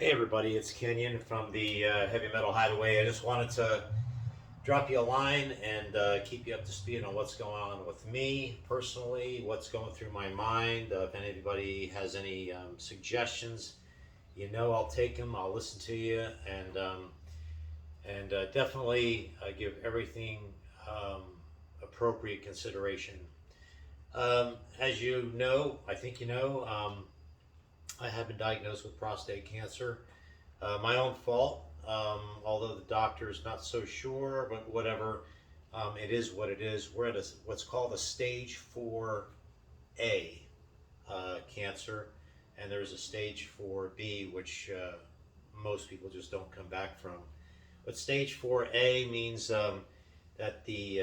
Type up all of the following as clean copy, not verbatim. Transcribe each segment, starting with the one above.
Hey everybody, it's Kenyon from the Heavy Metal Hideaway. I just wanted to drop you a line and keep you up to speed on what's going on with me personally, what's going through my mind. If anybody has any suggestions, I'll take them. I'll listen to you and definitely give everything um, appropriate consideration. As you know, I think I have been diagnosed with prostate cancer. My own fault, although the doctor is not so sure, but whatever. It is what it is. We're at what's called a stage 4A cancer, and there's a stage 4B, which most people just don't come back from. But stage 4A means that the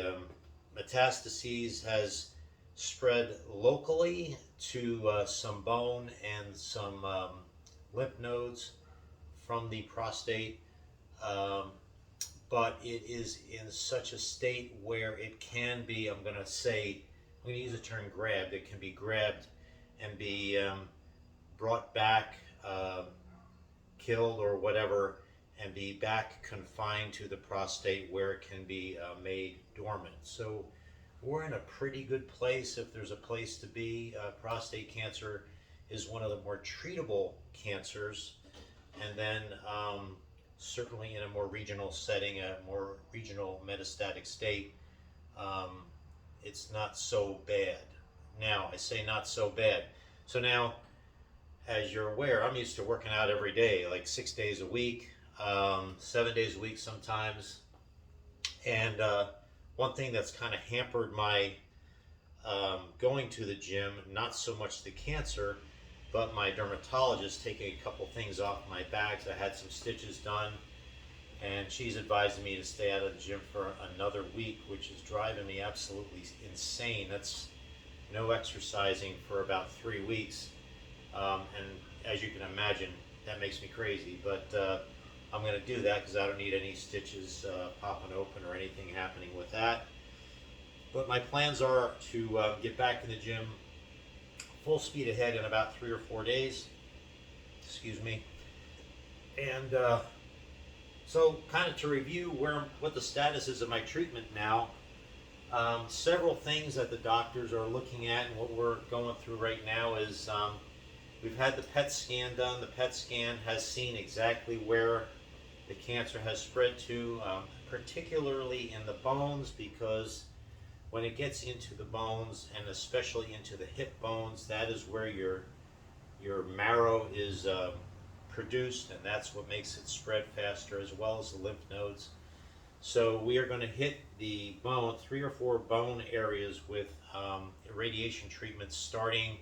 metastases has spread locally to some bone and some lymph nodes from the prostate, um, but it is in such a state where it can be, I'm going to use the term grabbed, it can be grabbed and be brought back, killed, or whatever, and be back confined to the prostate where it can be made dormant. So we're in a pretty good place if there's a place to be. Prostate cancer is one of the more treatable cancers, and then certainly in a more regional setting, a more regional metastatic state, um, it's not so bad. Now, I say not so bad. So now, as you're aware, I'm used to working out every day, like 6 days a week, 7 days a week sometimes. And one thing that's kind of hampered my going to the gym, not so much the cancer, but my dermatologist taking a couple things off my bags. I had some stitches done, and she's advising me to stay out of the gym for another week, which is driving me absolutely insane. That's no exercising for about 3 weeks. And as you can imagine, that makes me crazy. But I'm going to do that because I don't need any stitches popping open or anything happening with that. But my plans are to get back in the gym full speed ahead in about 3 or 4 days. Excuse me. And so, kind of to review what the status is of my treatment now. Several things that the doctors are looking at, and what we're going through right now is we've had the PET scan done. The PET scan has seen exactly where the cancer has spread to, particularly in the bones, because when it gets into the bones, and especially into the hip bones, that is where your marrow is produced, and that's what makes it spread faster, as well as the lymph nodes. So we are going to hit the bone, 3 or 4 bone areas with radiation treatments starting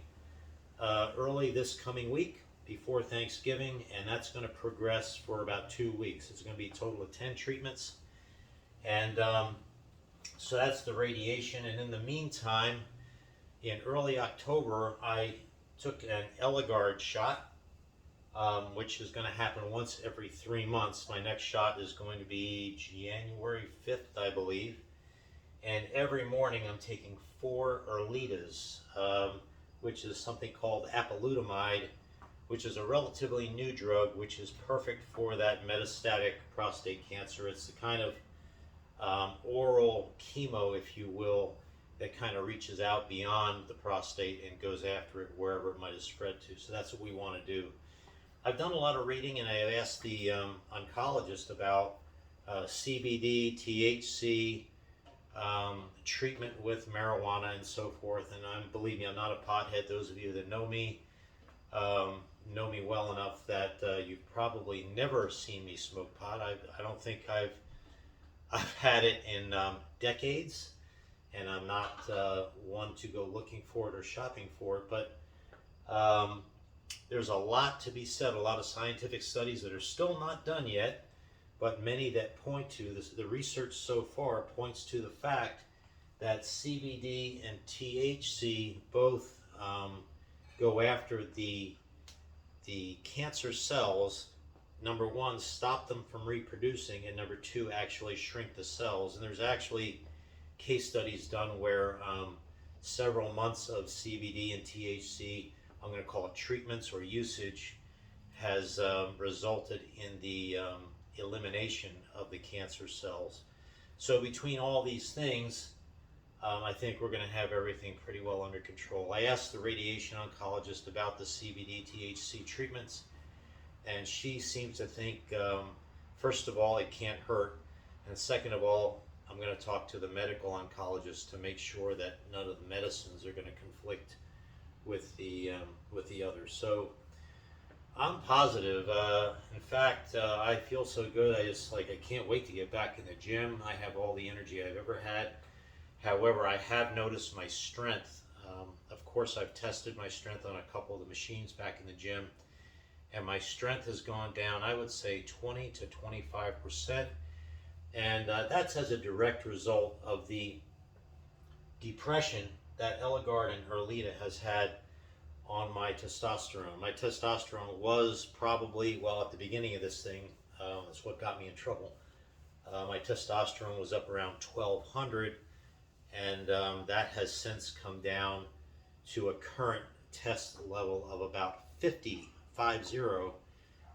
early this coming week before Thanksgiving, and that's going to progress for about 2 weeks. It's going to be a total of 10 treatments, and so that's the radiation. And in the meantime, in early October, I took an Eligard shot, which is going to happen once every 3 months. My next shot is going to be January 5th, I believe. And every morning I'm taking 4 Erletas, which is something called apalutamide, which is a relatively new drug, which is perfect for that metastatic prostate cancer. It's the kind of oral chemo, if you will, that kind of reaches out beyond the prostate and goes after it wherever it might have spread to. So that's what we want to do. I've done a lot of reading, and I asked the oncologist about CBD, THC, treatment with marijuana, and so forth. And believe me, I'm not a pothead. Those of you that know me well enough that you've probably never seen me smoke pot. I don't think I've had it in decades, and I'm not one to go looking for it or shopping for it. But there's a lot to be said, a lot of scientific studies that are still not done yet, but many that point to this. The research so far points to the fact that CBD and THC both go after the cancer cells. Number one, stop them from reproducing, and number two, actually shrink the cells. And there's actually case studies done where several months of CBD and THC, I'm going to call it treatments or usage, has resulted in the elimination of the cancer cells. So between all these things, I think we're going to have everything pretty well under control. I asked the radiation oncologist about the CBD THC treatments, and she seems to think, first of all, it can't hurt, and second of all, I'm going to talk to the medical oncologist to make sure that none of the medicines are going to conflict with the others. So I'm positive. In fact, I feel so good. I can't wait to get back in the gym. I have all the energy I've ever had. However, I have noticed my strength. Of course, I've tested my strength on a couple of the machines back in the gym, and my strength has gone down, I would say 20 to 25%. And that's as a direct result of the depression that Eligard and Erlita has had on my testosterone. My testosterone was probably, well, at the beginning of this thing, that's what got me in trouble. My testosterone was up around 1200, and that has since come down to a current test level of about 50,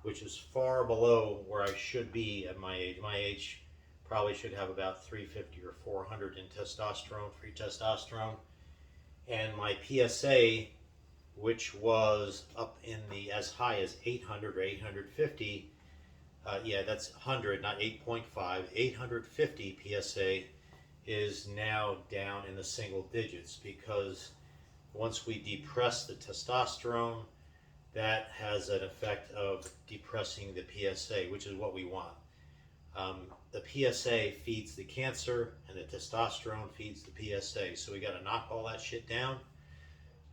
which is far below where I should be at my age. My age probably should have about 350 or 400 in testosterone, free testosterone. And my PSA, which was up in the as high as 800 or 850, yeah, that's 100, not 8.5, 850 PSA is now down in the single digits, because once we depress the testosterone, that has an effect of depressing the PSA, which is what we want. The PSA feeds the cancer, and the testosterone feeds the PSA. So we got to knock all that shit down,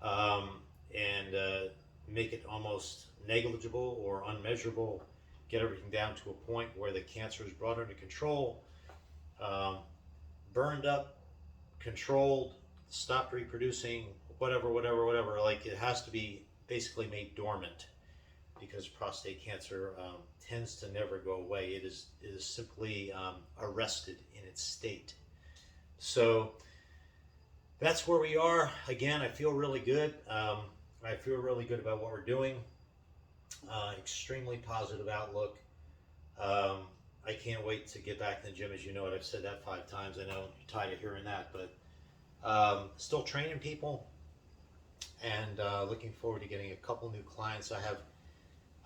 and make it almost negligible or unmeasurable. Get everything down to a point where the cancer is brought under control, burned up, controlled, stopped reproducing, whatever. Like, it has to be basically made dormant, because prostate cancer tends to never go away. It is simply arrested in its state. So that's where we are. Again, I feel really good. I feel really good about what we're doing. Extremely positive outlook. I can't wait to get back in the gym. As you know, I've said that 5 times. I know you're tired of hearing that, but still training people, and looking forward to getting a couple new clients.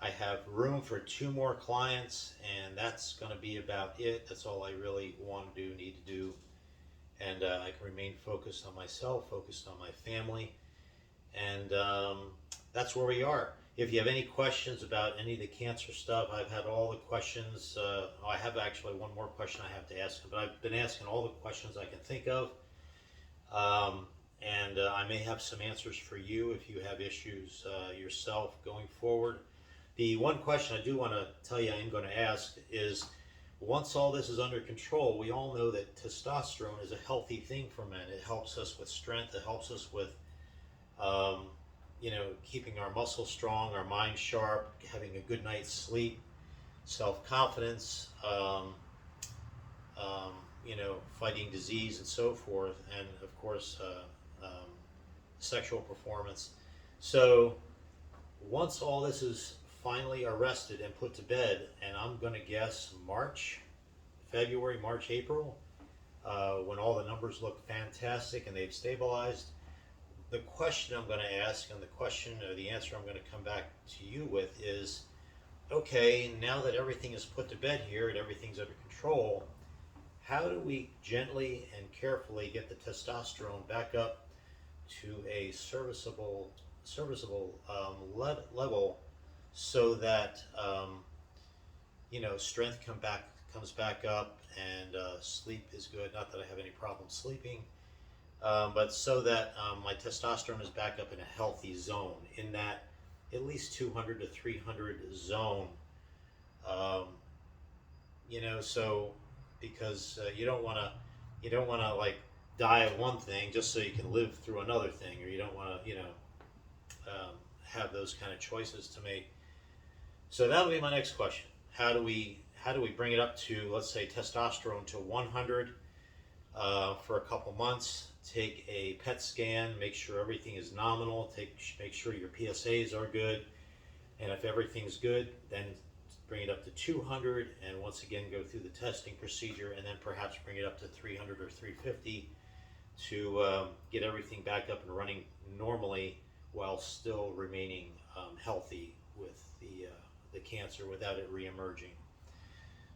I have room for 2 more clients, and that's going to be about it. That's all I really want to do, need to do. And I can remain focused on myself, focused on my family. And that's where we are. If you have any questions about any of the cancer stuff, I've had all the questions. I have actually one more question I have to ask, but I've been asking all the questions I can think of. And I may have some answers for you if you have issues yourself going forward. The one question I do want to tell you I'm going to ask is, once all this is under control, we all know that testosterone is a healthy thing for men. It helps us with strength. It helps us with, keeping our muscles strong, our mind sharp, having a good night's sleep, self-confidence, fighting disease and so forth, and of course, sexual performance. So once all this is finally arrested and put to bed, and I'm going to guess February, March, April, when all the numbers look fantastic and they've stabilized, the question I'm going to ask, and the answer I'm going to come back to you with is, okay, now that everything is put to bed here and everything's under control, how do we gently and carefully get the testosterone back up to a serviceable level, so that strength comes back up, and sleep is good. Not that I have any problem sleeping, but so that my testosterone is back up in a healthy zone, in that at least 200 to 300 zone. So because you don't want to like die of one thing just so you can live through another thing, or you don't want to have those kind of choices to make. So that'll be my next question. How do we bring it up to, let's say, testosterone to 100 for a couple months? Take a PET scan, make sure everything is nominal. Make sure your PSAs are good, And if everything's good, then bring it up to 200, and once again go through the testing procedure, and then perhaps bring it up to 300 or 350 to get everything back up and running normally while still remaining healthy with the cancer without it reemerging.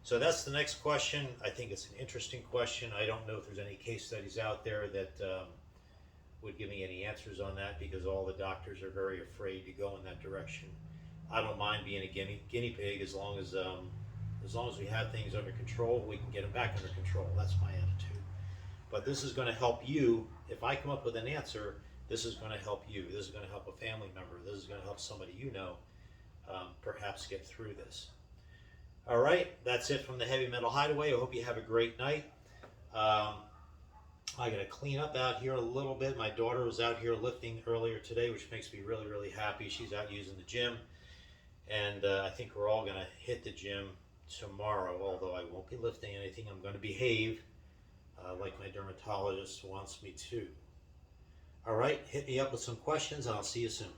So that's the next question. I think it's an interesting question. I don't know if there's any case studies out there that would give me any answers on that, because all the doctors are very afraid to go in that direction. I don't mind being a guinea pig as long as we have things under control, we can get them back under control. That's my attitude. But this is going to help you. If I come up with an answer, this is going to help you. This is going to help a family member. This is going to help somebody you know perhaps get through this. All right, that's it from the Heavy Metal Hideaway. I hope you have a great night. I got to clean up out here a little bit. My daughter was out here lifting earlier today, which makes me really, really happy. She's out using the gym. And I think we're all going to hit the gym tomorrow, although I won't be lifting anything. I'm going to behave like my dermatologist wants me to. All right, hit me up with some questions, and I'll see you soon.